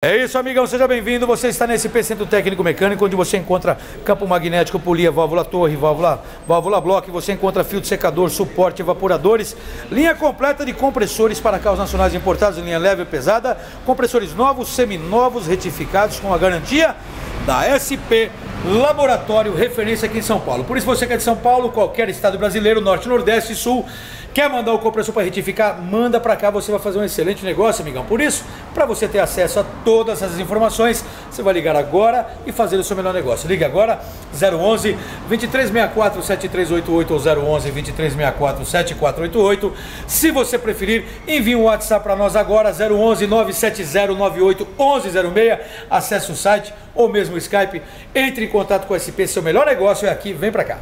É isso, amigão, seja bem-vindo. Você está nesse SP Centro Técnico Mecânico, onde você encontra campo magnético, polia, válvula torre, válvula bloco, você encontra filtro secador, suporte, evaporadores, linha completa de compressores para carros nacionais importados, linha leve e pesada, compressores novos, seminovos, retificados com a garantia da SP Laboratório, referência aqui em São Paulo. Por isso, você que é de São Paulo, qualquer estado brasileiro, norte, nordeste, sul, quer mandar o compressor para retificar, manda para cá, você vai fazer um excelente negócio, amigão. Por isso, para você ter acesso a todas essas informações, você vai ligar agora e fazer o seu melhor negócio. Ligue agora, 011 2364 7388 ou 011 2364 7488. Se você preferir, envie um WhatsApp para nós agora, 011 970 98 1106. Acesse o site ou mesmo o Skype, entre em contato com o SP, seu melhor negócio é aqui, vem para cá.